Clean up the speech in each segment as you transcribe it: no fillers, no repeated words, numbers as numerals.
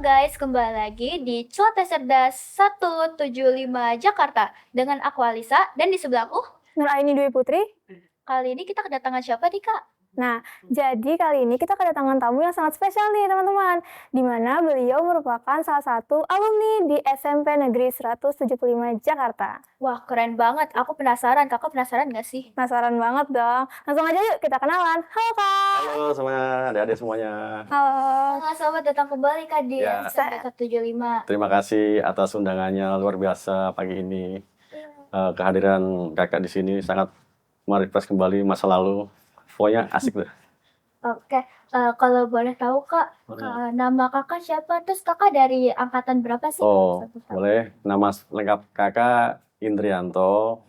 guys, kembali lagi di Cuaca Cerdas 175 Jakarta dengan aku Alisa dan di sebelahku Nuraini Dwi Putri. kali ini kita kedatangan siapa nih Kak? Nah, jadi kali ini kita kedatangan tamu yang sangat spesial nih teman-teman. Di mana beliau merupakan salah satu alumni di SMP Negeri 175 Jakarta. Wah keren banget, aku penasaran, kakak penasaran gak sih? Penasaran banget dong. Langsung aja yuk kita kenalan. Halo Kak. Halo semuanya, adik-adik semuanya. Halo. Selamat datang kembali Kak di Ya. SMP 175. Terima kasih atas undangannya luar biasa pagi ini. Kehadiran kakak di sini sangat merefresh kembali masa lalu. Pokoknya asik deh. Oke, kalau boleh tahu Kak, nama kakak siapa? Terus kakak dari angkatan berapa sih? Oh, boleh. Nama lengkap kakak Indrianto.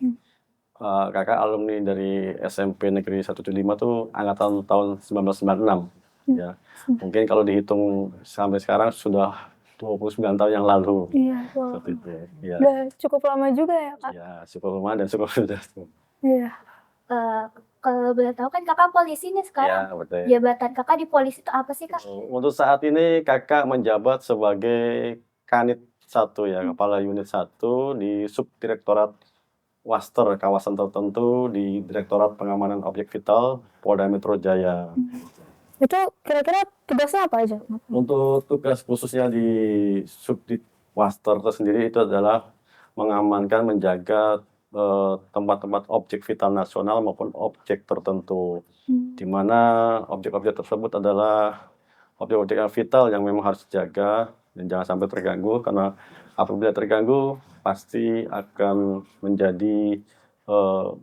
Kakak alumni dari SMP Negeri 175 tuh angkatan tahun 1996. Ya, mungkin kalau dihitung sampai sekarang sudah 29 tahun yang lalu. Iya, wow. Seperti itu. Ya. Udah cukup lama juga ya Kak? Ya, cukup lama dan cukup sudah. Iya. Kalau boleh tahu kan kakak polisi nih sekarang. Ya, betul. Jabatan kakak di polisi itu apa sih Kak? Untuk saat ini kakak menjabat sebagai Kanit 1 ya, Kepala Unit 1 di Subdirektorat Waster kawasan tertentu di Direktorat Pengamanan Objek Vital Polda Metro Jaya. Itu kira-kira tugasnya apa aja? Untuk tugas khususnya di Subdit Waster tersendiri itu adalah mengamankan, menjaga tempat-tempat objek vital nasional maupun objek tertentu, di mana objek-objek tersebut adalah objek-objek yang vital yang memang harus dijaga dan jangan sampai terganggu, karena apabila terganggu pasti akan menjadi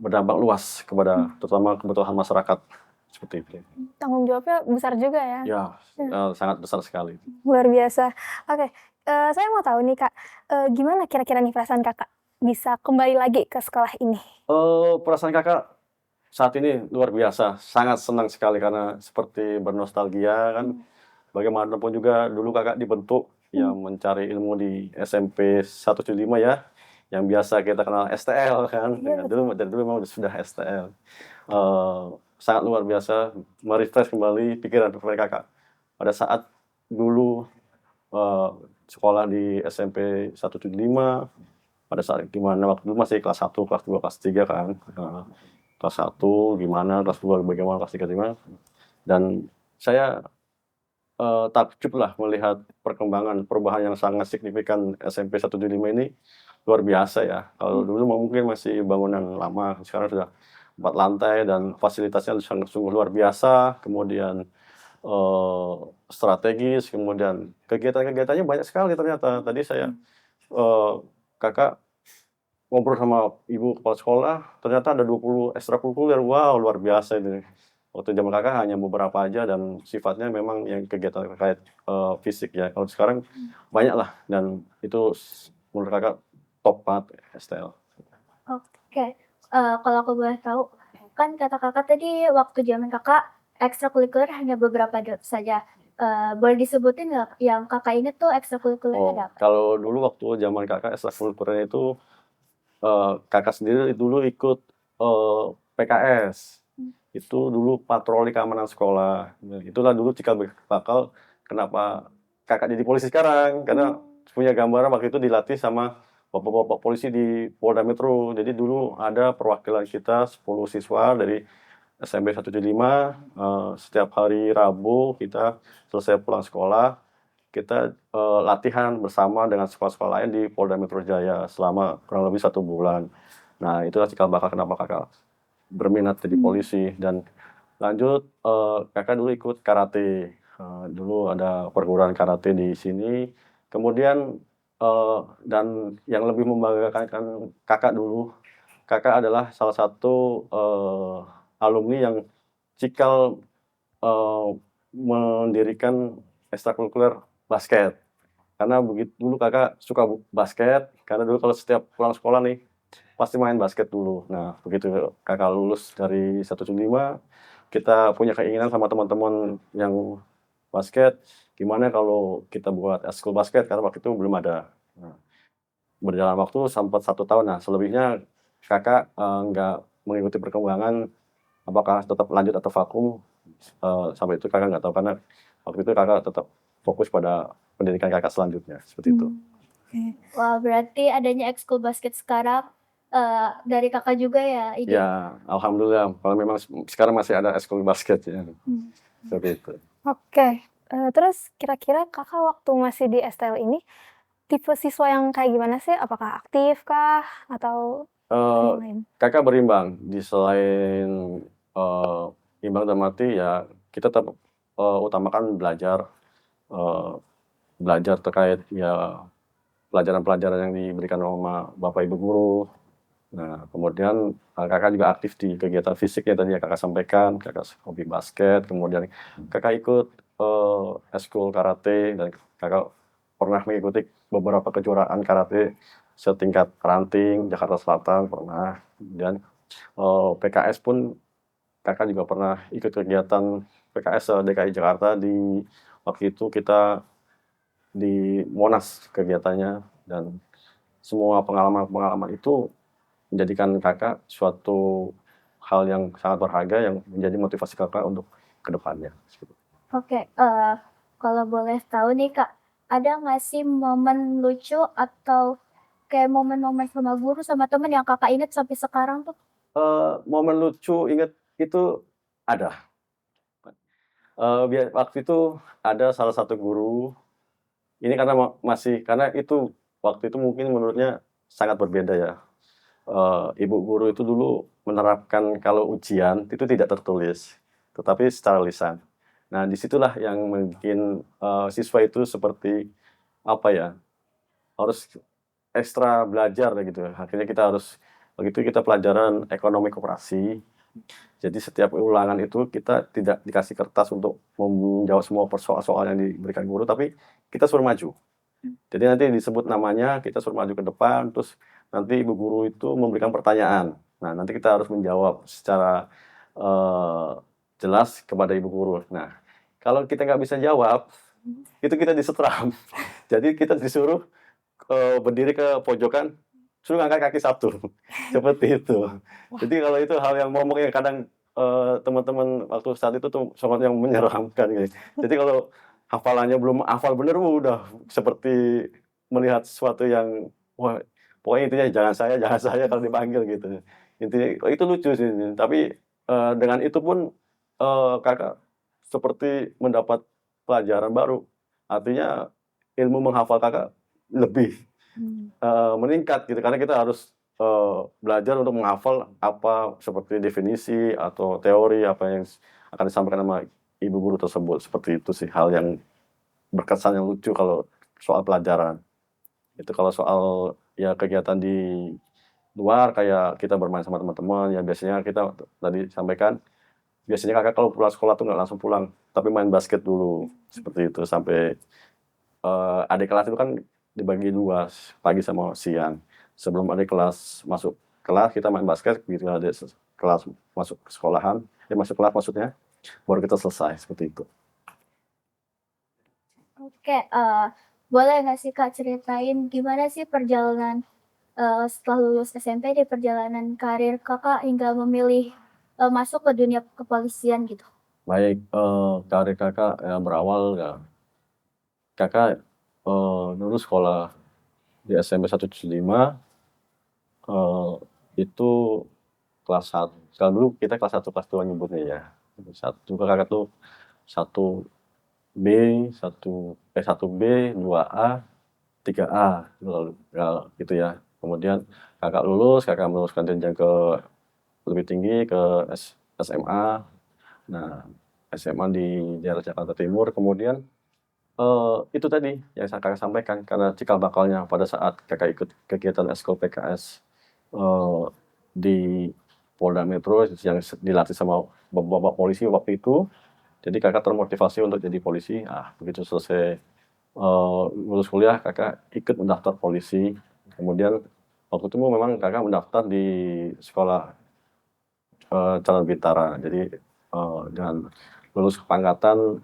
berdampak luas kepada terutama kebutuhan masyarakat seperti itu. Tanggung jawabnya besar juga ya? Ya, sangat besar sekali. Luar biasa. Oke, saya mau tahu nih Kak, gimana kira-kira nih perasaan Kakak bisa kembali lagi ke sekolah ini? Perasaan kakak saat ini luar biasa, sangat senang sekali karena seperti bernostalgia kan. Bagaimanapun juga dulu kakak dibentuk yang mencari ilmu di SMP 175 ya, yang biasa kita kenal STL kan. Iya, Dari dulu memang sudah STL. Sangat luar biasa, merefresh kembali pikiran kakak pada saat dulu sekolah di SMP 175. Pada saat gimana waktu itu masih kelas 1, kelas 2, kelas 3 kan. Kelas 1 gimana, kelas 2 bagaimana, kelas 3 gimana. Dan saya takjub lah melihat perkembangan perubahan yang sangat signifikan SMP 175 ini luar biasa ya. Kalau dulu mungkin masih bangunan lama, sekarang sudah 4 lantai dan fasilitasnya sungguh luar biasa. Kemudian strategis, kemudian kegiatan-kegiatannya banyak sekali ternyata. Tadi saya kakak ngobrol sama ibu kepala sekolah, ternyata ada 20 ekstrakurikuler. Wow, luar biasa ini. Waktu zaman kakak hanya beberapa aja dan sifatnya memang yang kegiatan terkait fisik ya. Kalau sekarang banyak lah dan itu menurut kakak top banget STL. Oke, kalau aku boleh tahu, kan kata kakak tadi waktu zaman kakak ekstrakurikuler hanya beberapa saja. Boleh disebutin nggak yang kakak inget tuh ekstrakurikulernya ada apa? Kalau dulu waktu zaman kakak ekstrakurikuler itu kakak sendiri dulu ikut PKS. Itu dulu patroli keamanan sekolah. Itulah dulu cikal bakal kenapa kakak jadi polisi sekarang, karena punya gambaran waktu itu dilatih sama bapak-bapak polisi di Polda Metro. Jadi dulu ada perwakilan kita 10 siswa dari SMP 175, setiap hari Rabu kita selesai pulang sekolah, kita latihan bersama dengan sekolah-sekolah lain di Polda Metro Jaya selama kurang lebih 1 bulan. Nah, itulah cikal bakal kenapa kakak berminat jadi polisi. Dan lanjut kakak dulu ikut karate. Dulu ada perguruan karate di sini. Kemudian dan yang lebih membanggakan kakak dulu, kakak adalah salah satu alumni yang cikal mendirikan ekstrakurikuler basket. Karena begitu dulu kakak suka basket, karena dulu kalau setiap pulang sekolah nih pasti main basket dulu. Nah, begitu kakak lulus dari 175, kita punya keinginan sama teman-teman yang basket, gimana kalau kita buat eskul basket, karena waktu itu belum ada. Nah, berjalan waktu sampai 1 tahun, nah selebihnya kakak nggak mengikuti perkembangan apakah tetap lanjut atau vakum, sampai itu kakak nggak tahu, karena waktu itu kakak tetap fokus pada pendidikan kakak selanjutnya, seperti itu. Wah, berarti adanya ekskul basket sekarang dari kakak juga ya, ide? Ya, alhamdulillah. Kalau memang sekarang masih ada ekskul basket ya, seperti itu. Oke, terus kira-kira kakak waktu masih di STL ini tipe siswa yang kayak gimana sih? Apakah aktif kah atau Eh, yang lain? kakak berimbang di selain eh, imbang dalam arti ya kita tetap utamakan belajar belajar terkait ya pelajaran-pelajaran yang diberikan sama bapak ibu guru. Nah kemudian kakak juga aktif di kegiatan fisik yang tadi ya kakak sampaikan, kakak hobi basket, kemudian kakak ikut eskul karate dan kakak pernah mengikuti beberapa kejuaraan karate setingkat ranting Jakarta Selatan pernah. Kemudian PKS pun kakak juga pernah ikut kegiatan PKS DKI Jakarta di waktu itu kita di Monas kegiatannya dan semua pengalaman-pengalaman itu menjadikan kakak suatu hal yang sangat berharga yang menjadi motivasi kakak untuk kedepannya. Oke, kalau boleh tahu nih Kak, ada nggak sih momen lucu atau kayak momen-momen sama guru sama temen yang kakak inget sampai sekarang tuh? Momen lucu inget itu ada. Waktu itu ada salah satu guru, ini karena masih karena itu waktu itu mungkin menurutnya sangat berbeda ya. Ibu guru itu dulu menerapkan kalau ujian itu tidak tertulis, tetapi secara lisan. Nah, disitulah yang mungkin siswa itu seperti apa ya, harus ekstra belajar gitu. Akhirnya kita harus begitu kita pelajaran ekonomi koperasi. Jadi setiap ulangan itu kita tidak dikasih kertas untuk menjawab semua soal-soal yang diberikan guru, tapi kita suruh maju. Jadi nanti disebut namanya, kita suruh maju ke depan, terus nanti ibu guru itu memberikan pertanyaan. Nah, nanti kita harus menjawab secara jelas kepada ibu guru. Nah, kalau kita nggak bisa jawab, itu kita disetram. Jadi kita disuruh berdiri ke pojokan, suruh ngangkat kaki satu, seperti itu. Jadi kalau itu hal yang momok yang kadang teman-teman waktu saat itu tuh sangat yang menyeramkan gitu. Jadi kalau hafalannya belum hafal bener, udah seperti melihat sesuatu yang wah pokoknya intinya jangan saya kalau dipanggil gitu. Intinya itu lucu sih. Tapi dengan itu pun kakak seperti mendapat pelajaran baru. Artinya ilmu menghafal kakak lebih meningkat gitu karena kita harus belajar untuk menghafal apa seperti definisi atau teori apa yang akan disampaikan sama ibu guru tersebut. Seperti itu sih hal yang berkesan yang lucu kalau soal pelajaran. Itu kalau soal ya kegiatan di luar kayak kita bermain sama teman-teman ya biasanya kita tadi sampaikan biasanya kakak kalau pulang sekolah tuh nggak langsung pulang tapi main basket dulu seperti itu sampai adik kelas itu kan dibagi dua pagi sama siang. Sebelum adik kelas masuk kelas kita main basket gitu adik kelas masuk ke sekolahan masuk kelas maksudnya baru kita selesai seperti itu. Oke, boleh nggak sih Kak ceritain gimana sih perjalanan setelah lulus SMP di perjalanan karir Kakak hingga memilih masuk ke dunia kepolisian gitu? Baik, karir kakak berawal ya kakak dulu sekolah di SMP 175 itu kelas 1. Kalau dulu kita kelas 1 kelas 2 nyebutnya ya. Satu kakak tuh 1B, 1B, 2A, 3A lalu ya, gitu ya. Kemudian kakak meneruskan jenjang ke lebih tinggi ke SMA. Nah, SMA di daerah Jakarta Timur. Kemudian itu tadi yang kakak sampaikan karena cikal bakalnya pada saat kakak ikut kegiatan eskul PKS di Polda Metro yang dilatih sama bapak polisi waktu itu. Jadi kakak termotivasi untuk jadi polisi. Begitu selesai lulus kuliah kakak ikut mendaftar polisi. Kemudian waktu itu memang kakak mendaftar di sekolah calon bintara. Jadi dengan lulus kepangkatan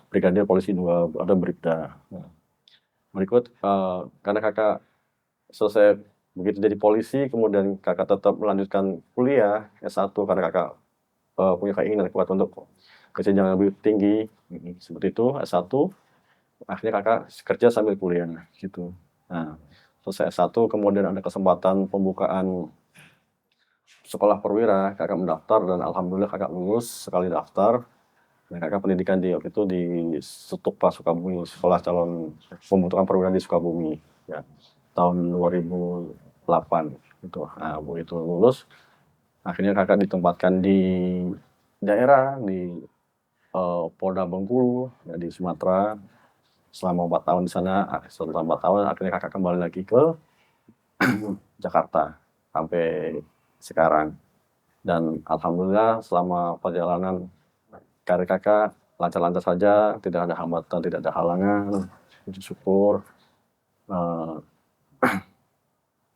brigadir polisi 2 ada bribda. Nah, berikut karena kakak selesai begitu jadi polisi kemudian kakak tetap melanjutkan kuliah S1 karena kakak punya keinginan kuat untuk ke jenjang yang lebih tinggi seperti itu S1 akhirnya kakak kerja sambil kuliah gitu. Nah, selesai S1 kemudian ada kesempatan pembukaan sekolah perwira, kakak mendaftar dan alhamdulillah kakak lulus sekali daftar. Dan kakak pendidikan di waktu itu di Setupa Sukabumi, sekolah calon pembentukan perwira di Sukabumi ya, tahun 2008 gitu. Nah, begitu lulus akhirnya kakak ditempatkan di daerah di Polda Bengkulu ya, di Sumatera selama 4 tahun di sana. Setelah 4 tahun akhirnya kakak kembali lagi ke Jakarta sampai sekarang. Dan alhamdulillah selama perjalanan karir kakak lancar-lancar saja, tidak ada hambatan, tidak ada halangan. Puji syukur eh,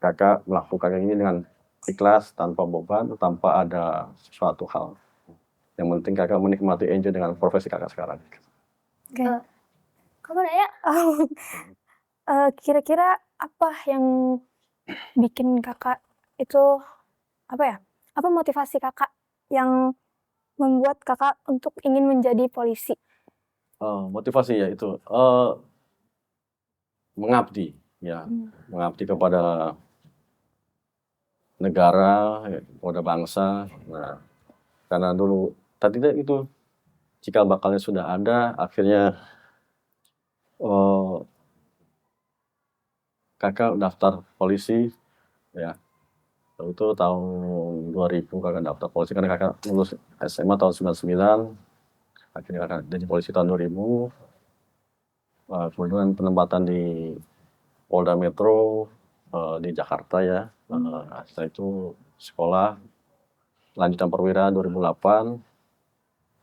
kakak melakukan ini dengan ikhlas, tanpa beban, tanpa ada suatu hal. Yang penting kakak menikmati enjoy dengan profesi kakak sekarang. Oke. Kamu nanya, Kira-kira apa yang bikin kakak itu apa ya? Apa motivasi kakak yang membuat kakak untuk ingin menjadi polisi? Motivasi ya itu mengabdi ya, mengabdi kepada negara, ya, kepada bangsa. Nah, karena dulu tadi itu cikal bakalnya sudah ada, akhirnya eh, kakak daftar polisi ya. Lalu itu tahun 2000 kakak daftar polisi karena kakak lulus SMA tahun 99, akhirnya kakak jadi polisi tahun 2000. Kemudian penempatan di Polda Metro di Jakarta ya. Setelah itu sekolah lanjutan perwira 2008.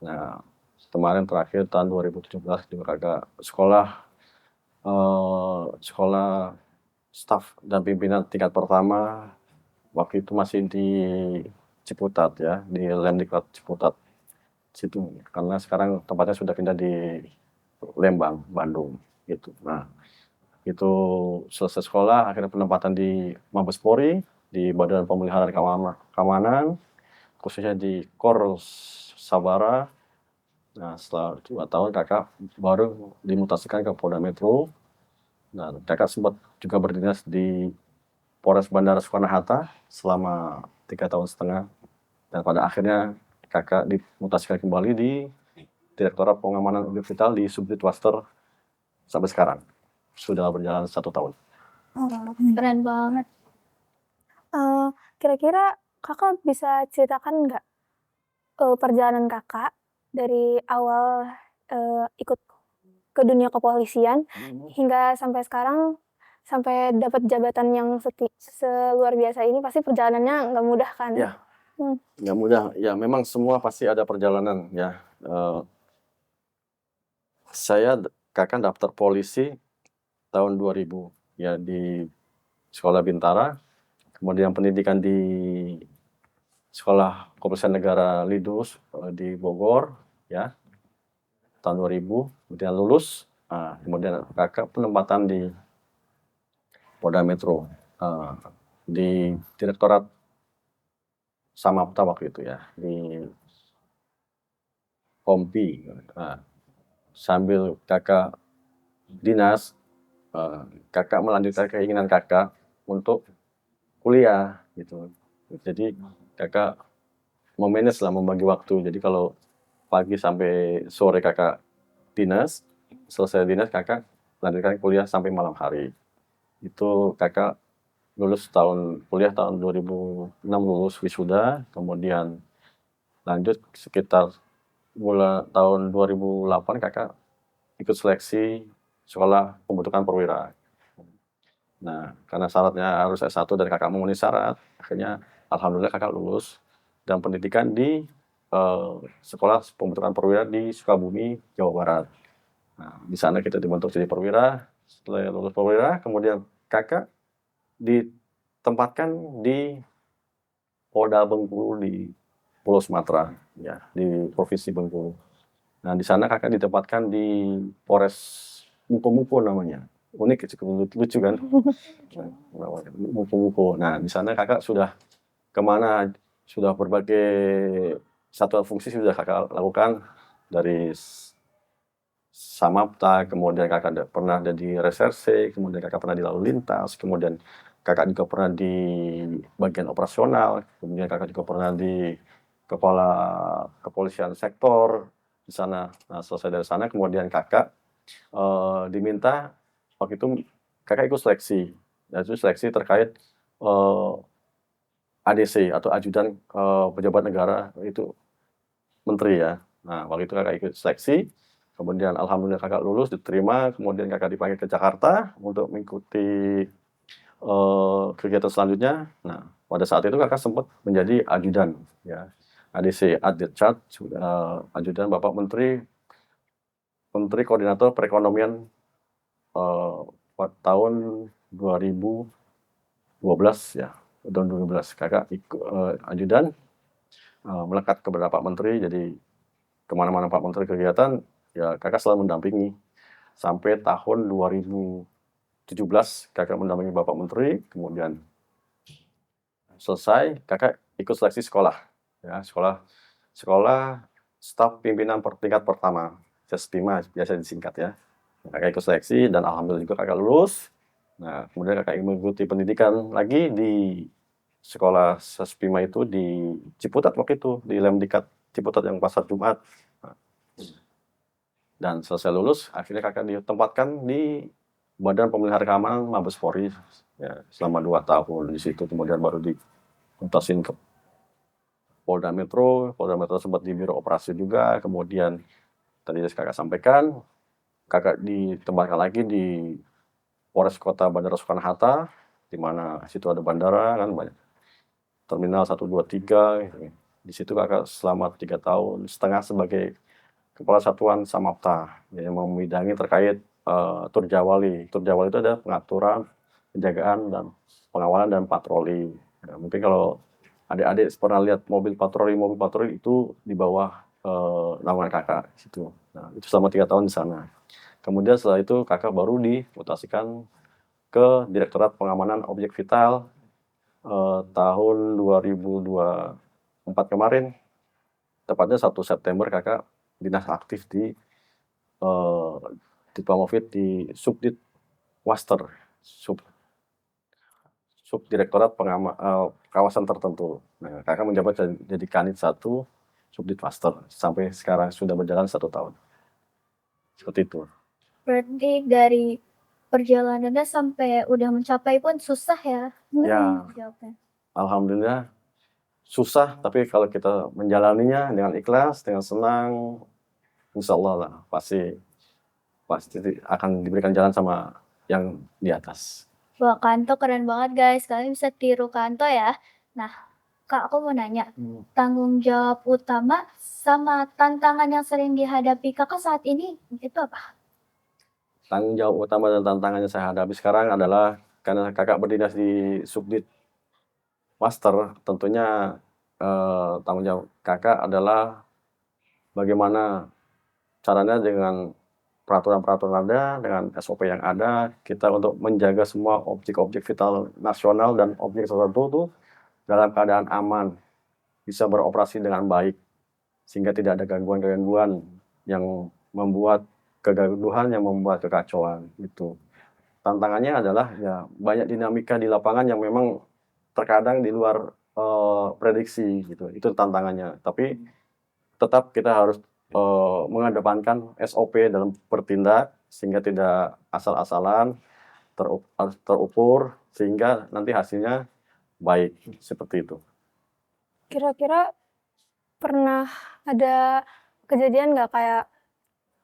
Nah, kemarin terakhir tahun 2017 juga kakak sekolah staf dan pimpinan tingkat pertama. Waktu itu masih di Ciputat ya, di Lemdiklat Ciputat situ. Karena sekarang tempatnya sudah pindah di Lembang, Bandung gitu. Nah, itu selesai sekolah akhirnya penempatan di Mabes Polri di Badan Pemeliharaan Keamanan, khususnya di Korps Sabara. Nah, setelah 2 tahun kakak baru dimutasikan ke Polda Metro. Nah, kakak sempat juga berdinas di Polres Bandara Soekarno-Hatta selama 3 tahun setengah. Dan pada akhirnya kakak dimutasikan kembali di Direktorat Pengamanan Objek Vital di Subdit Waster sampai sekarang. Sudah berjalan 1 tahun. keren banget. Kira-kira kakak bisa ceritakan nggak perjalanan kakak dari awal ikut ke dunia kepolisian hingga sampai sekarang, sampai dapat jabatan yang seluar biasa ini, pasti perjalanannya nggak mudah kan? Ya, nggak mudah. Ya, memang semua pasti ada perjalanan ya. Kakak daftar polisi tahun 2000 ya di Sekolah Bintara, kemudian pendidikan di Sekolah Kepolisian Negara Lidus di Bogor ya tahun 2000, kemudian lulus, kemudian kakak penempatan di Polda Metro di Direktorat Samapta waktu itu ya, di Kompi. Sambil kakak dinas, kakak melanjutkan keinginan kakak untuk kuliah gitu. Jadi kakak memanage lah, membagi waktu. Jadi kalau pagi sampai sore kakak dinas, selesai dinas kakak lanjutkan kuliah sampai malam hari. Itu kakak lulus kuliah tahun 2006 lulus wisuda, kemudian lanjut sekitar tahun 2008 kakak ikut seleksi sekolah pembentukan perwira. Nah, karena syaratnya harus S1 dan kakak memenuhi syarat, akhirnya alhamdulillah kakak lulus dan pendidikan di sekolah pembentukan perwira di Sukabumi, Jawa Barat. Nah, di sana kita dibentuk jadi perwira. Setelah lulus perwira, kemudian kakak ditempatkan di Polda Bengkulu di Pulau Sumatera, ya, di Provinsi Bengkulu. Nah, di sana kakak ditempatkan di Polres Muko-Muko namanya. Unik, cukup lucu kan? Muko-Muko. Nah, di sana kakak sudah kemana, sudah berbagai satuan fungsi sudah kakak lakukan, dari Samapta, kemudian kakak pernah ada di reserse, kemudian kakak pernah di lalu lintas, kemudian kakak juga pernah di bagian operasional, kemudian kakak juga pernah di kepala kepolisian sektor di sana. Nah, selesai dari sana, kemudian kakak diminta waktu itu kakak ikut seleksi. Dan itu seleksi terkait ADC atau ajudan pejabat negara, itu menteri ya. Nah, waktu itu kakak ikut seleksi, kemudian alhamdulillah kakak lulus, diterima, kemudian kakak dipanggil ke Jakarta untuk mengikuti kegiatan selanjutnya. Nah, pada saat itu kakak sempat menjadi ajudan ya. ADC Adjechat, ajudan Bapak Menteri Koordinator Perekonomian tahun 2012 ya. Tahun 2012 kakak ikut ajudan melekat ke beberapa menteri, jadi kemana-mana Pak Menteri kegiatan, ya kakak selalu mendampingi. Sampai tahun 2017 kakak mendampingi Bapak Menteri, kemudian selesai kakak ikut seleksi sekolah. Ya, sekolah staf pimpinan tingkat pertama, SESPIMA biasa disingkat ya. Kakak ikut seleksi dan alhamdulillah juga kakak lulus. Nah, kemudian kakak mengikuti pendidikan lagi di sekolah SESPIMA itu di Ciputat waktu itu, di Lemdikat Ciputat yang Pasar Jumat. Nah, dan selesai lulus, akhirnya kakak ditempatkan di Badan Pemelihara Keamanan Mabes Polri ya, selama 2 tahun di situ, kemudian baru dituntasin ke Polda Metro sempat di Biro Operasi juga, kemudian tadi kakak sampaikan, kakak ditempatkan lagi di Polres Kota Bandara Soekarno-Hatta, di mana situ ada bandara kan banyak. Terminal 1, 2, 3 gitu. Di situ kakak selama 3 tahun setengah sebagai Kepala Satuan Samapta yang membidangi terkait Turjawali. Turjawali itu ada pengaturan, penjagaan dan pengawalan dan patroli. Ya, mungkin kalau adik-adik pernah lihat mobil patroli itu di bawah naungan kakak situ. Nah, itu selama 3 tahun di sana. Kemudian setelah itu kakak baru dimutasikan ke Direktorat Pengamanan Objek Vital tahun 2024 kemarin. Tepatnya 1 September kakak dinas aktif di Ditpamovit di Subdit Waster, Subdirektorat Kawasan Tertentu. Nah, kakak menjabat jadi Kanit 1 Subdit Waster sampai sekarang sudah berjalan 1 tahun. Seperti itu. Berarti dari perjalanannya sampai udah mencapai pun susah ya? Ya, Jawabnya. alhamdulillah susah, tapi kalau kita menjalaninya dengan ikhlas, dengan senang, insya Allah lah pasti akan diberikan jalan sama yang di atas. Wah, Kanto keren banget guys. Kalian bisa tiru Kanto ya. Nah, Kak, aku mau nanya, tanggung jawab utama sama tantangan yang sering dihadapi Kakak saat ini itu apa? Tanggung jawab utama dan tantangan yang saya hadapi sekarang adalah karena kakak berdinas di Subdit Master, tentunya tanggung jawab kakak adalah bagaimana caranya dengan peraturan-peraturan ada, dengan SOP yang ada, kita untuk menjaga semua objek-objek vital nasional dan objek tertentu itu dalam keadaan aman, bisa beroperasi dengan baik, sehingga tidak ada gangguan-gangguan yang membuat kegaduhan, yang membuat kekacauan. Itu tantangannya adalah ya banyak dinamika di lapangan yang memang terkadang di luar prediksi gitu. Itu tantangannya. Tapi tetap kita harus mengedepankan SOP dalam bertindak sehingga tidak asal-asalan, harus terukur sehingga nanti hasilnya baik, seperti itu. Kira-kira pernah ada kejadian nggak kayak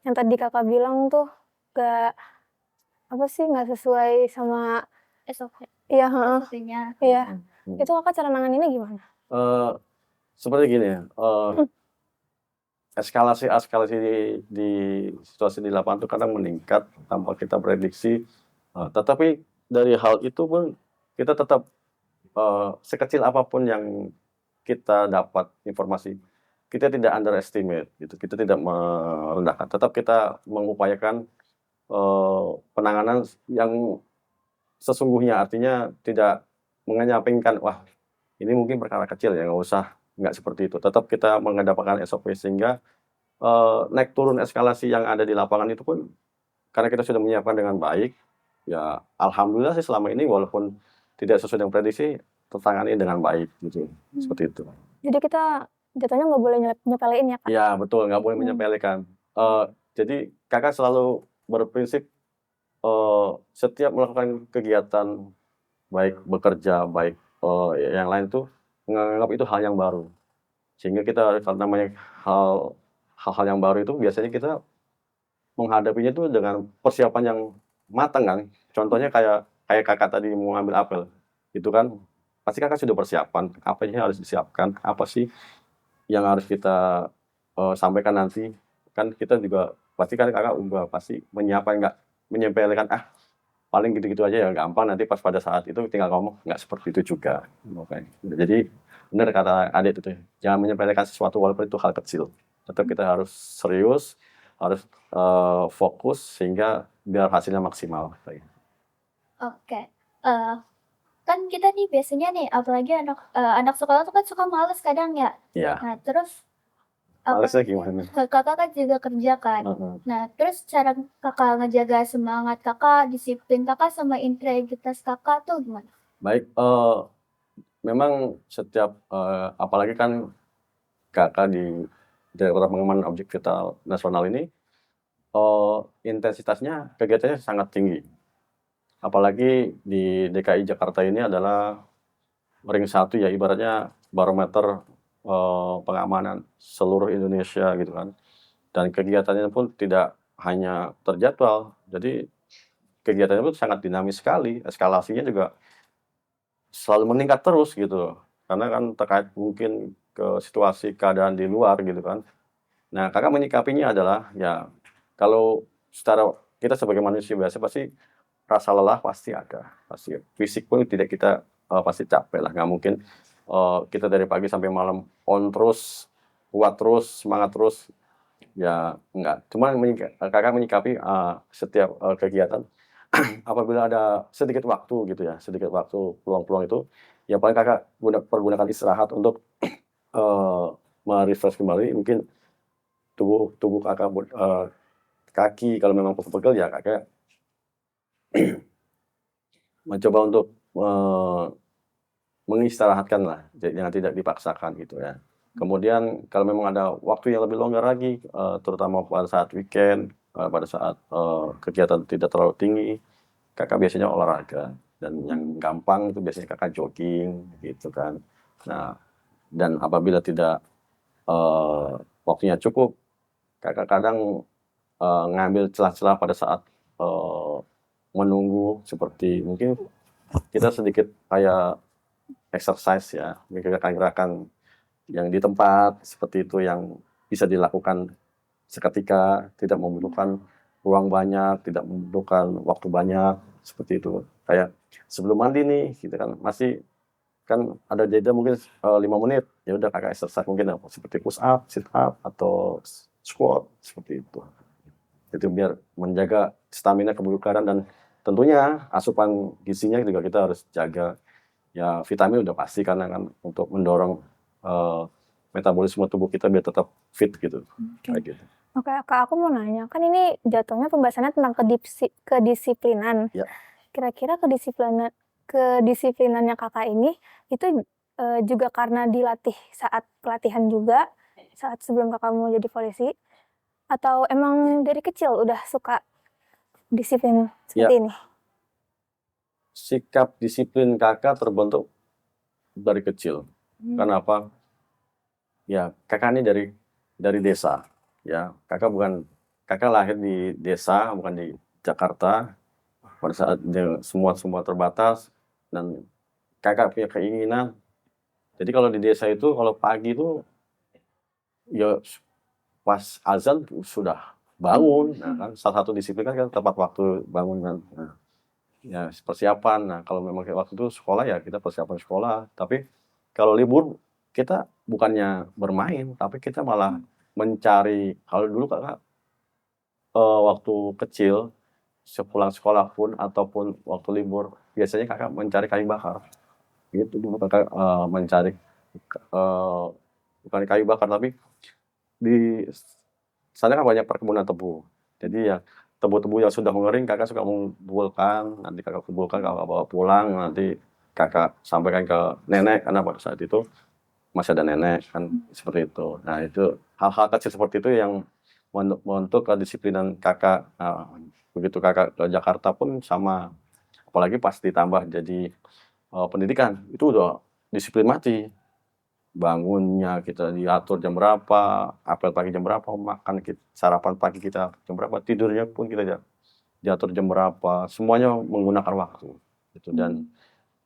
yang tadi kakak bilang tuh nggak nggak sesuai sama SOP, iya heeh, SOP-nya. iya itu kakak cara nanganinnya gimana? Seperti gini ya, eskalasi di situasi di lapangan itu kadang meningkat tanpa kita prediksi, tetapi dari hal itu pun kita tetap sekecil apapun yang kita dapat informasi, kita tidak underestimate gitu, kita tidak merendahkan, tetap kita mengupayakan penanganan yang sesungguhnya, artinya tidak mengenyampingkan, wah ini mungkin perkara kecil ya nggak seperti itu, tetap kita mengedepankan SOP sehingga naik turun eskalasi yang ada di lapangan itu pun karena kita sudah menyiapkan dengan baik, ya alhamdulillah sih selama ini walaupun tidak sesuai dengan prediksi, tertangani dengan baik gitu, seperti itu. Jadi kita jatuhnya nggak boleh nyepelein ya, Kak? Iya betul, nggak boleh menyepelekan. Jadi Kakak selalu berprinsip, setiap melakukan kegiatan, baik bekerja, baik, yang lain tuh menganggap itu hal yang baru. Sehingga kita kalau namanya hal-hal yang baru itu biasanya kita menghadapinya tuh dengan persiapan yang matang kan. Contohnya kayak Kakak tadi mau ngambil apel, itu kan pasti Kakak sudah persiapan, apa yang harus disiapkan, apa sih yang harus kita, sampaikan nanti. Kan kita juga pasti kan Kakak udah pasti menyiapkan, nggak menyepelekan, paling gitu-gitu aja ya gampang, nanti pas pada saat itu tinggal ngomong, nggak seperti itu juga. Oke. Jadi benar kata adik itu, jangan menyepelekan sesuatu walaupun itu hal kecil. Tetap kita harus serius, harus, fokus sehingga biar hasilnya maksimal. Oke, kan kita nih biasanya nih apalagi anak sekolah tuh kan suka males kadang ya. Iya, Nah terus malesnya apalagi gimana? Kakak kan juga kerja kan. Heeh. Nah terus cara Kakak ngejaga semangat Kakak, disiplin Kakak, sama integritas Kakak tuh gimana? Baik, memang setiap, apalagi kan Kakak di Direktorat Pengembangan Objek Vital Nasional ini, intensitasnya kegiatannya sangat tinggi. Apalagi di DKI Jakarta ini adalah ring 1 ya, ibaratnya barometer, pengamanan seluruh Indonesia gitu kan. Dan kegiatannya pun tidak hanya terjadwal, jadi kegiatannya pun sangat dinamis sekali, eskalasinya juga selalu meningkat terus gitu. Karena kan terkait mungkin ke situasi keadaan di luar gitu kan. Nah, Kakak menyikapinya adalah ya kalau secara kita sebagai manusia biasa pasti rasa lelah pasti ada, pasti fisik pun tidak kita, pasti capek lah, nggak mungkin, kita dari pagi sampai malam on terus, kuat terus, semangat terus, ya enggak. Cuman Kakak menyikapi, setiap, kegiatan apabila ada sedikit waktu gitu ya, sedikit waktu, peluang-peluang itu, ya paling Kakak pergunakan istirahat untuk, me-refresh kembali mungkin tubuh tubuh Kakak, kaki kalau memang pegel-pegel ya Kakak mencoba untuk, mengistirahatkan lah, jangan tidak dipaksakan gitu ya. Kemudian kalau memang ada waktu yang lebih longgar lagi, terutama pada saat weekend, pada saat, kegiatan tidak terlalu tinggi, Kakak biasanya olahraga, dan yang gampang itu biasanya Kakak jogging gitu kan. Nah, dan apabila tidak, waktunya cukup, Kakak kadang, ngambil celah-celah pada saat, menunggu seperti mungkin kita sedikit kayak exercise ya, gerakan-gerakan yang di tempat seperti itu yang bisa dilakukan seketika, tidak membutuhkan ruang banyak, tidak membutuhkan waktu banyak, seperti itu. Kayak sebelum mandi nih gitu kan, masih kan ada jeda mungkin, 5 menit, ya udah Kakak exercise mungkin seperti push up, sit up, atau squat, seperti itu. Itu biar menjaga stamina, kebugaran, dan tentunya asupan gizinya juga kita harus jaga. Ya vitamin udah pasti karena kan untuk mendorong, metabolisme tubuh kita biar tetap fit gitu, kayak gitu. Oke, Kak, aku mau nanya, kan ini jatuhnya pembahasannya tentang kedisiplinan. Ya. Kira-kira kedisiplinannya Kakak ini itu, juga karena dilatih saat pelatihan juga, saat sebelum Kakak mau jadi polisi, atau emang dari kecil udah suka disiplin seperti ini? Sikap disiplin Kakak terbentuk dari kecil. Kenapa? Ya Kakak ini dari desa, ya. Kakak lahir di desa, bukan di Jakarta. Pada saat semua terbatas, dan Kakak punya keinginan. Jadi kalau di desa itu kalau pagi itu ya pas azan sudah bangun. Nah kan salah satu disiplin kan tepat waktu bangun kan. Nah, ya persiapan. Nah kalau memang waktu itu sekolah ya kita persiapan sekolah. Tapi kalau libur kita bukannya bermain, tapi kita malah mencari. Kalau dulu Kakak, waktu kecil sepulang sekolah pun ataupun waktu libur biasanya Kakak mencari kayu bakar. Gitu dulu Kakak, mencari, bukan kayu bakar tapi di sana kan banyak perkebunan tebu. Jadi ya tebu-tebu yang sudah mengering kakak suka mengumpulkan, nanti kakak kumpulkan, kakak bawa pulang, nanti kakak sampaikan ke nenek karena pada saat itu masih ada nenek kan seperti itu. Nah itu hal-hal kecil seperti itu yang membentuk kedisiplinan kakak. Nah, begitu kakak ke Jakarta pun sama, apalagi pas ditambah jadi pendidikan itu udah disiplin mati. Bangunnya kita diatur jam berapa, apel pagi jam berapa, makan sarapan pagi kita jam berapa, tidurnya pun kita diatur jam berapa, semuanya menggunakan waktu gitu. Dan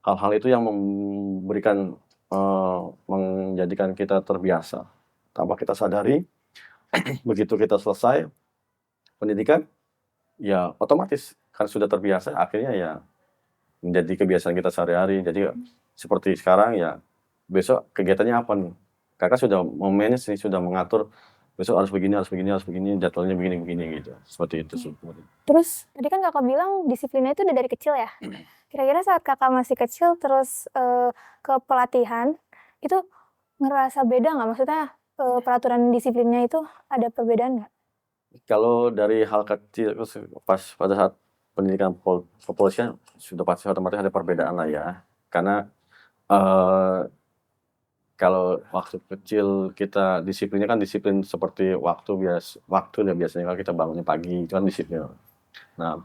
hal-hal itu yang memberikan menjadikan kita terbiasa. Tanpa kita sadari, begitu kita selesai pendidikan, ya otomatis kan sudah terbiasa, akhirnya ya menjadi kebiasaan kita sehari-hari. Jadi seperti sekarang ya, besok kegiatannya apa nih? Kakak sudah memanage nih, sudah mengatur besok harus begini, harus begini, harus begini, jadwalnya begini gitu. Seperti itu sih. Terus tadi kan kakak bilang disiplinnya itu udah dari kecil ya. Kira-kira saat kakak masih kecil terus ke pelatihan itu ngerasa beda nggak? Maksudnya peraturan disiplinnya itu ada perbedaan nggak? Kalau dari hal kecil terus pas pada saat pendidikan kepolisian sudah pasti otomatis ada perbedaan lah ya. Karena kalau waktu kecil kita disiplinnya kan disiplin seperti waktu dan biasanya kalau kita bangunnya pagi itu kan disiplin. Nah,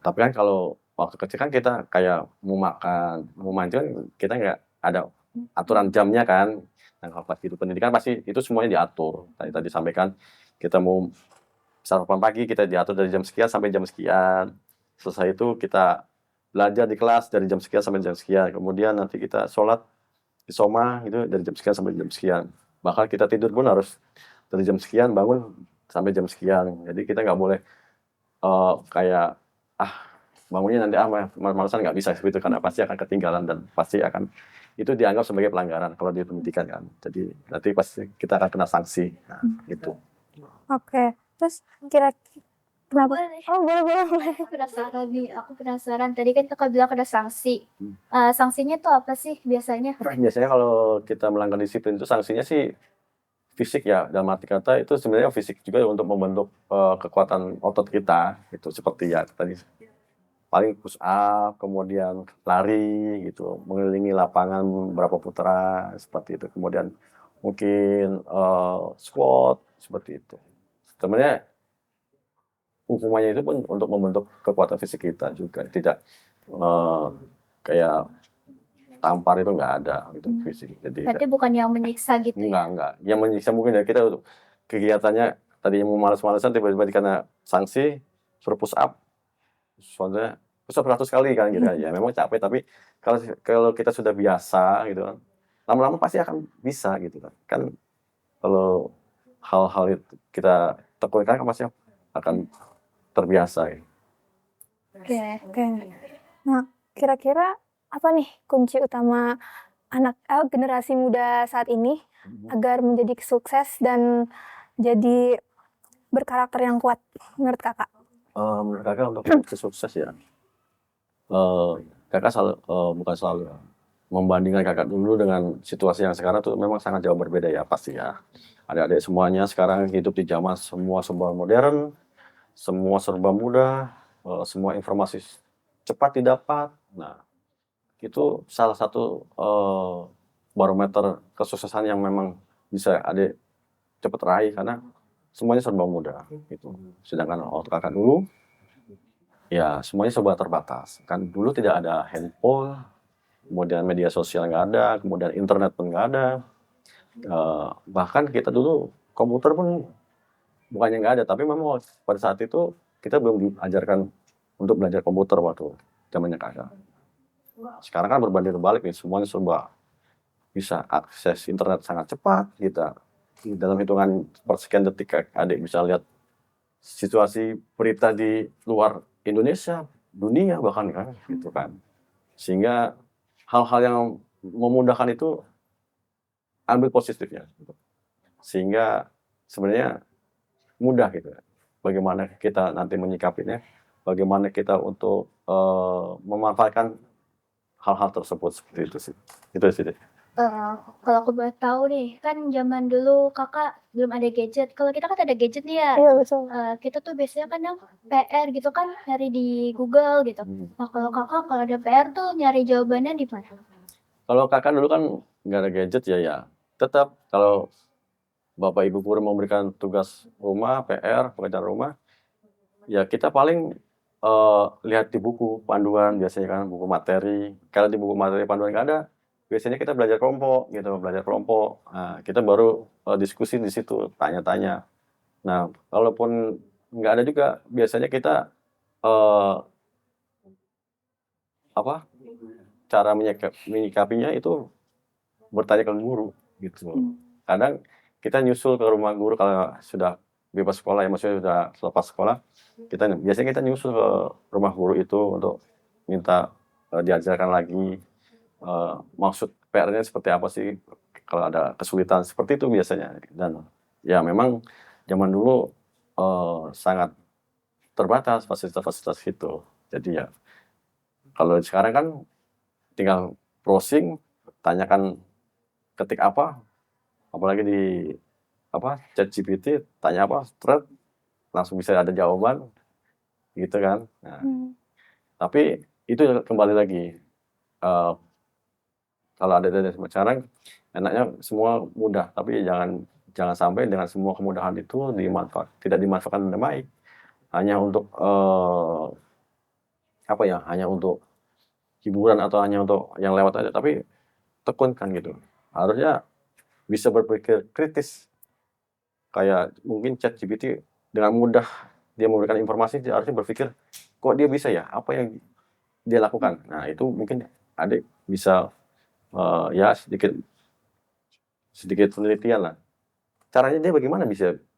tapi kan kalau waktu kecil kan kita kayak mau makan, mau main kan kita nggak ada aturan jamnya kan. Nah, kalau pas itu pendidikan pasti itu semuanya diatur. Tadi sampaikan kita mau sarapan pagi kita diatur dari jam sekian sampai jam sekian. Selesai itu kita belajar di kelas dari jam sekian sampai jam sekian. Kemudian nanti kita sholat di soma itu dari jam sekian sampai jam sekian. Bahkan kita tidur pun harus dari jam sekian bangun sampai jam sekian. Jadi kita nggak boleh kayak bangunnya nanti malasan nggak bisa seperti itu karena pasti akan ketinggalan dan pasti akan itu dianggap sebagai pelanggaran kalau di pendidikan kan. Jadi nanti pasti kita akan kena sanksi. Nah, gitu. Oke. Terus kira-kira kenapa? Boleh. Oh boleh. Aku penasaran. Tadi kan kakak bilang ada sanksi. Sanksinya tuh apa sih biasanya? Biasanya kalau kita melanggar disiplin itu sanksinya sih fisik ya, dalam arti kata itu sebenarnya fisik juga untuk membentuk kekuatan otot kita gitu, seperti ya tadi paling push up, kemudian lari gitu, mengelilingi lapangan berapa putaran seperti itu, kemudian mungkin squat seperti itu. Sebenarnya hukumannya itu pun untuk membentuk kekuatan fisik kita juga, tidak kayak tampar itu nggak ada gitu fisik. Jadi Berarti bukan yang menyiksa gitu ya? enggak. Yang menyiksa mungkin ya kita kegiatannya tadi mau malas-malasan tiba-tiba dikena sanksi suruh push up. Soalnya push up 100 kali kan gitu ya. Memang capek tapi kalau kita sudah biasa gitu kan. Lama-lama pasti akan bisa gitu kan. Kan kalau hal-hal itu kita tekunkan kan pasti akan terbiasa ya. Oke. Nah, kira-kira apa nih kunci utama generasi muda saat ini agar menjadi sukses dan jadi berkarakter yang kuat menurut kakak? Menurut kakak untuk sukses ya, kakak bukan selalu membandingkan kakak dulu dengan situasi yang sekarang tuh memang sangat jauh berbeda ya pasti ya. Adik-adik semuanya sekarang hidup di zaman semua serba modern, semua serba mudah, semua informasi cepat didapat. Nah, itu salah satu barometer kesuksesan yang memang bisa adik cepat raih karena semuanya serba mudah gitu. Sedangkan waktu kakak dulu ya semuanya serba terbatas. Kan dulu tidak ada handphone, kemudian media sosial nggak ada, kemudian internet pun nggak ada. Bahkan kita dulu komputer pun bukannya nggak ada, tapi memang pada saat itu kita belum diajarkan untuk belajar komputer waktu zamannya kakak. Sekarang kan berbanding terbalik nih, semuanya serba bisa akses internet sangat cepat. Kita dalam hitungan persekian detik adik bisa lihat situasi berita di luar Indonesia, dunia bahkan kan, gitu kan. Sehingga hal-hal yang memudahkan itu ambil positifnya, gitu. Sehingga sebenarnya mudah gitu. Bagaimana kita nanti menyikapinya, bagaimana kita untuk memanfaatkan hal-hal tersebut seperti itu sih. Itu sih. Kalau aku boleh tahu nih, kan zaman dulu Kakak belum ada gadget. Kalau kita kan ada gadget nih ya. Iya betul. Kita tuh biasanya kadang PR gitu kan nyari di Google gitu. Hmm. Nah, kalau Kakak kalau ada PR tuh nyari jawabannya di mana? Kalau kakak dulu kan nggak ada gadget ya tetap kalau bapak ibu guru memberikan tugas rumah, PR, pekerjaan rumah, ya kita paling lihat di buku panduan biasanya kan, buku materi. Kalau di buku materi panduan nggak ada, biasanya kita belajar kelompok gitu, belajar kelompok. Nah, kita baru diskusi di situ, tanya-tanya. Nah, kalaupun nggak ada juga, biasanya kita eh, apa cara menyikapinya itu bertanya ke guru gitu. Kadang kita nyusul ke rumah guru kalau sudah bebas sekolah ya, maksudnya sudah selepas sekolah, biasanya kita nyusul ke rumah guru itu untuk minta diajarkan lagi maksud PR-nya seperti apa sih kalau ada kesulitan seperti itu biasanya. Dan ya memang zaman dulu sangat terbatas fasilitas-fasilitas itu. Jadi ya kalau sekarang kan tinggal browsing, tanyakan ketik apa, apalagi di ChatGPT, tanya apa, thread, langsung bisa ada jawaban, gitu kan. Nah, tapi itu kembali lagi, kalau ada dari sekarang, enaknya semua mudah, tapi jangan sampai dengan semua kemudahan itu tidak dimanfaatkan dengan baik. Hanya untuk hanya untuk hiburan atau hanya untuk yang lewat aja, tapi tekunkan gitu. Harusnya bisa berpikir kritis. Kayak mungkin ChatGPT dengan mudah dia memberikan informasi, dia harusnya berpikir, kok dia bisa ya? Apa yang dia lakukan? Nah, itu mungkin adik bisa ya sedikit penelitian lah. Caranya dia bagaimana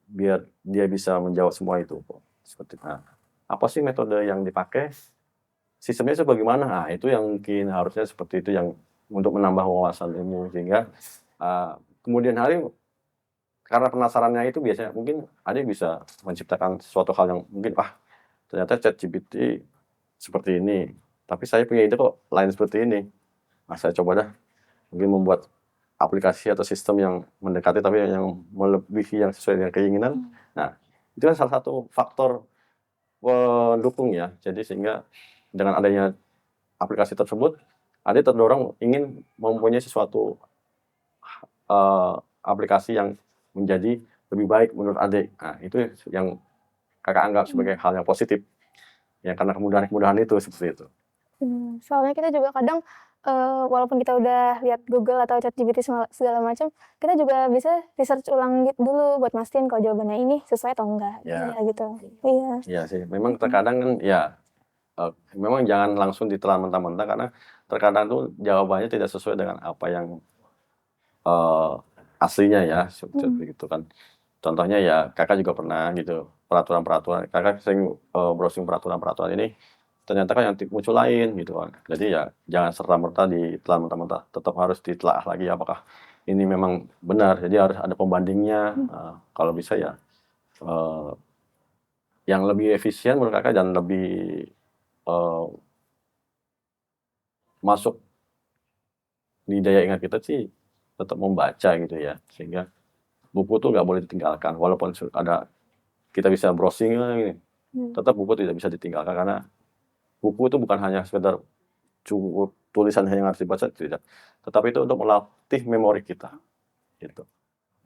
biar dia bisa menjawab semua itu kok. Seperti apa sih metode yang dipakai? Sistemnya itu bagaimana? Nah, itu yang mungkin harusnya seperti itu yang untuk menambah wawasan ilmu sehingga kemudian hari karena penasarannya itu biasanya mungkin adik bisa menciptakan sesuatu hal yang mungkin ternyata ChatGPT seperti ini, tapi saya punya ide kok lain seperti ini. Nah, saya coba dah mungkin membuat aplikasi atau sistem yang mendekati tapi yang melebihi yang sesuai dengan keinginan. Nah, itu kan salah satu faktor pendukung ya. Jadi sehingga dengan adanya aplikasi tersebut, adik terdorong ingin mempunyai sesuatu aplikasi yang menjadi lebih baik menurut adik. Nah, itu yang kakak anggap sebagai hal yang positif. Ya karena kemudahan-kemudahan itu seperti itu. Soalnya kita juga kadang walaupun kita udah lihat Google atau ChatGPT segala macam, kita juga bisa research ulang dulu buat mastiin kalau jawabannya ini sesuai atau enggak. Ya. Ya gitu. Iya. Iya sih, memang terkadang kan ya memang jangan langsung ditelan mentah-mentah karena terkadang tuh jawabannya tidak sesuai dengan apa yang aslinya ya, seperti itu kan. Contohnya ya kakak juga pernah gitu, peraturan-peraturan, kakak sering browsing peraturan-peraturan ini, ternyata kan yang muncul lain gitu kan. Jadi ya jangan serta-merta ditelan mentah-mentah, tetap harus ditelaah lagi apakah ini memang benar, jadi harus ada pembandingnya. Kalau bisa ya yang lebih efisien menurut kakak dan lebih masuk di daya ingat kita sih tetap membaca gitu ya, sehingga buku tuh nggak boleh ditinggalkan walaupun kita bisa browsing ini, tetap buku tidak bisa ditinggalkan karena buku itu bukan hanya sekedar tulisan yang harus dibaca, tidak, tetapi itu untuk melatih memori kita gitu.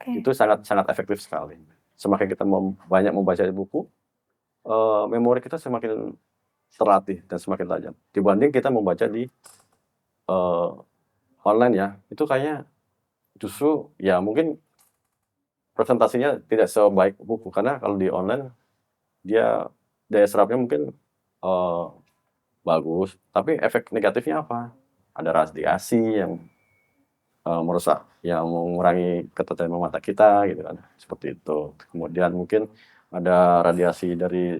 Itu sangat efektif sekali. Semakin kita banyak membaca buku, memori kita semakin terlatih dan semakin tajam dibanding kita membaca di online ya. Itu kayaknya justru ya mungkin presentasinya tidak sebaik buku karena kalau di online dia daya serapnya mungkin bagus, tapi efek negatifnya apa? Ada radiasi yang merusak, yang mengurangi ketajaman mata kita gitu kan, seperti itu. Kemudian mungkin ada radiasi dari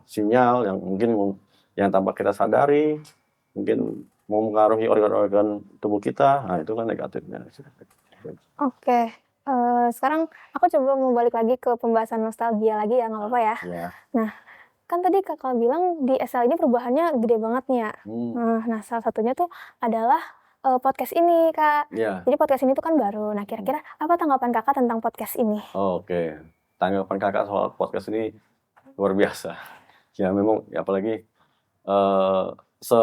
sinyal yang mungkin yang tanpa kita sadari mungkin mempengaruhi organ-organ tubuh kita. Nah, itu kan negatifnya. Oke, sekarang aku coba mau balik lagi ke pembahasan nostalgia lagi ya, nggak apa-apa ya? Ya. Nah, kan tadi kakak bilang di SL ini perubahannya gede banget nih ya. Nah, salah satunya tuh adalah podcast ini, Kak. Iya. Jadi podcast ini tuh kan baru. Nah, kira-kira apa tanggapan Kakak tentang podcast ini? Oke. Tanggapan Kakak soal podcast ini luar biasa. Ya memang, ya apalagi eh se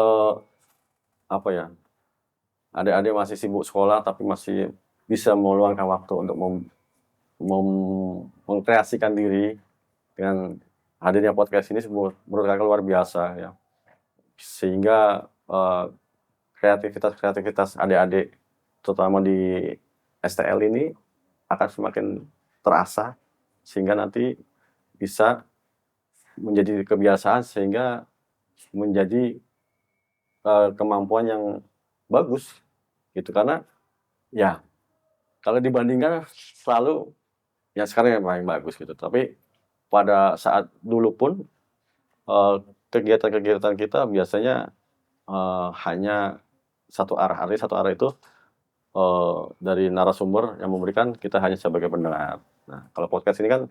apa ya, adik-adik masih sibuk sekolah tapi masih bisa meluangkan waktu untuk mengkreasikan diri dengan hadirnya podcast ini menurut Kakak luar biasa ya. Sehingga kreativitas adik-adik terutama di STL ini akan semakin terasa sehingga nanti bisa menjadi kebiasaan sehingga menjadi kemampuan yang bagus gitu. Karena ya kalau dibandingkan selalu yang sekarang yang paling bagus gitu. Tapi pada saat dulu pun kegiatan-kegiatan kita biasanya hanya satu arah. Artinya satu arah itu dari narasumber yang memberikan, kita hanya sebagai pendengar. Nah, kalau podcast ini kan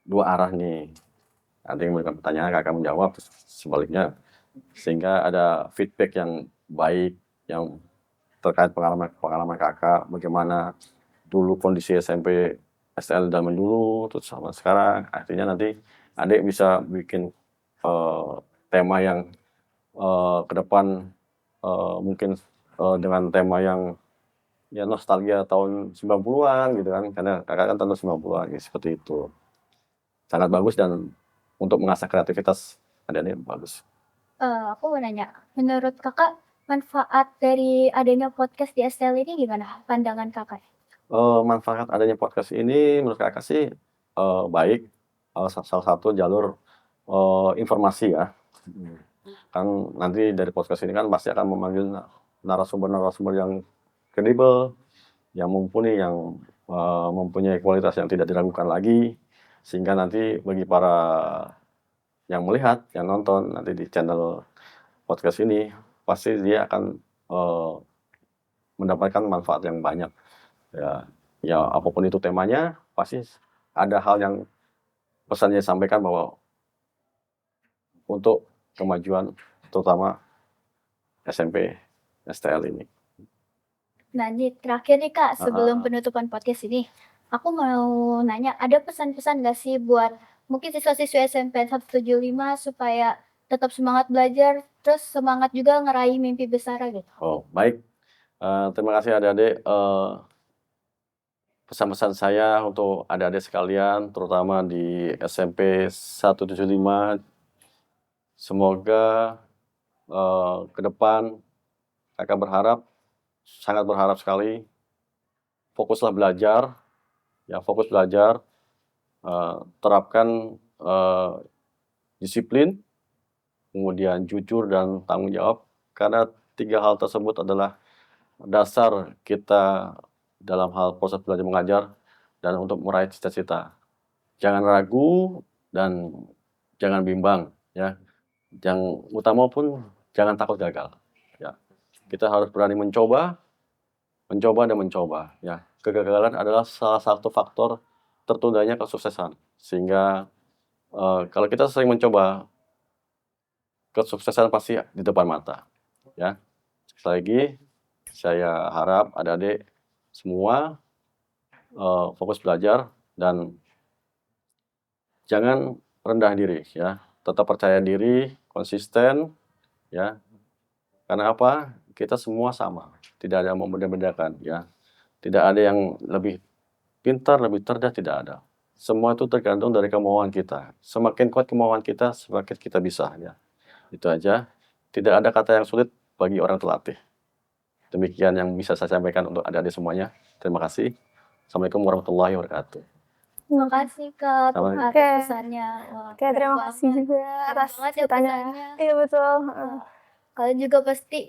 dua arah nih. Ada yang memberikan pertanyaan, Kakak menjawab, terus sebaliknya. Sehingga ada feedback yang baik, yang terkait pengalaman Kakak, bagaimana dulu kondisi SMP STL zaman dulu, terus sama sekarang. Artinya nanti adik bisa bikin tema yang ke depan mungkin dengan tema yang ya nostalgia tahun 90-an gitu kan, karena Kakak kan tahun 90-an ya, seperti itu. Sangat bagus dan untuk mengasah kreativitas adik-adik bagus. Aku mau nanya, menurut Kakak manfaat dari adanya podcast di STL ini gimana pandangan Kakak? Manfaat adanya podcast ini menurut Kakak sih baik, salah satu jalur informasi ya. Kan nanti dari podcast ini kan pasti akan memanggil narasumber-narasumber yang kredibel, yang mumpuni, yang mempunyai kualitas yang tidak diragukan lagi, sehingga nanti bagi para yang melihat, yang nonton nanti di channel podcast ini, pasti dia akan mendapatkan manfaat yang banyak. Ya apapun itu temanya, pasti ada hal yang pesannya disampaikan bahwa untuk kemajuan terutama SMP STL ini. Nah, ini terakhir nih Kak, sebelum penutupan podcast ini, aku mau nanya, ada pesan-pesan nggak sih buat mungkin siswa-siswi SMP 175 supaya tetap semangat belajar, terus semangat juga ngeraih mimpi besar gitu? Oh, baik. Terima kasih adik-adik. Pesan-pesan saya untuk adik-adik sekalian, terutama di SMP 175, semoga ke depan Kakak sangat berharap sekali, fokuslah belajar, ya fokus belajar, terapkan disiplin, kemudian jujur dan tanggung jawab, karena 3 hal tersebut adalah dasar kita dalam hal proses belajar mengajar dan untuk meraih cita-cita. Jangan ragu dan jangan bimbang ya. Yang utama pun jangan takut gagal ya. Kita harus berani mencoba dan mencoba ya. Kegagalan adalah salah satu faktor tertundanya kesuksesan. Sehingga kalau kita sering mencoba, kesuksesan pasti di depan mata ya. Sekali lagi saya harap adik-adik semua fokus belajar dan jangan rendah diri ya. Tetap percaya diri, konsisten ya. Karena apa? Kita semua sama, tidak ada yang membeda-bedakan ya. Tidak ada yang lebih pintar, lebih cerdas, tidak ada. Semua itu tergantung dari kemauan kita. Semakin kuat kemauan kita, semakin kita bisa ya. Itu aja. Tidak ada kata yang sulit bagi orang terlatih. Demikian yang bisa saya sampaikan untuk adik-adik semuanya. Terima kasih. Assalamualaikum warahmatullahi wabarakatuh. Terima kasih Kak untuk Sama-sama. Oke. pesannya. Wah, Oke, keren terima kasih banget. juga Keren atas banget ya ceritanya. pesannya. Iya, betul. Kalian juga pasti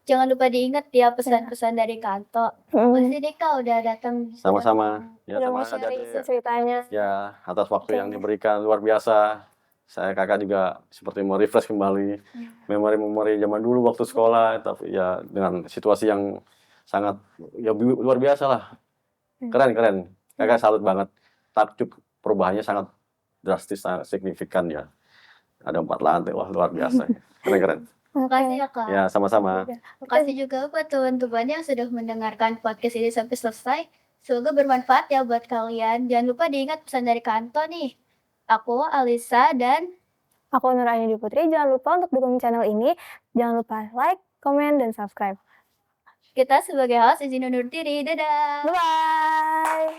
jangan lupa diingat ya pesan-pesan dari Kanto. Makasih deh Kak udah datang. Sama-sama. Ya, Udah mau sama sharing adik-adik. ceritanya. Ya, atas waktu Oke. yang diberikan luar biasa. Saya Kakak juga seperti merefresh kembali memori-memori zaman dulu waktu sekolah, tapi ya dengan situasi yang sangat ya luar biasa lah. Keren. Kakak salut banget. Takjub perubahannya sangat drastis, sangat signifikan ya. Ada 4 lantai, wah luar biasa. Keren. Makasih ya Kak. Ya, sama-sama. Makasih juga buat teman-teman yang sudah mendengarkan podcast ini sampai selesai. Semoga bermanfaat ya buat kalian. Jangan lupa diingat pesan dari Kanto nih. Aku, Alisa, dan Aku Nur Aini Putri. Jangan lupa untuk dukung channel ini. Jangan lupa like, komen, dan subscribe. kita sebagai host izin undur diri. Dadah! Bye-bye!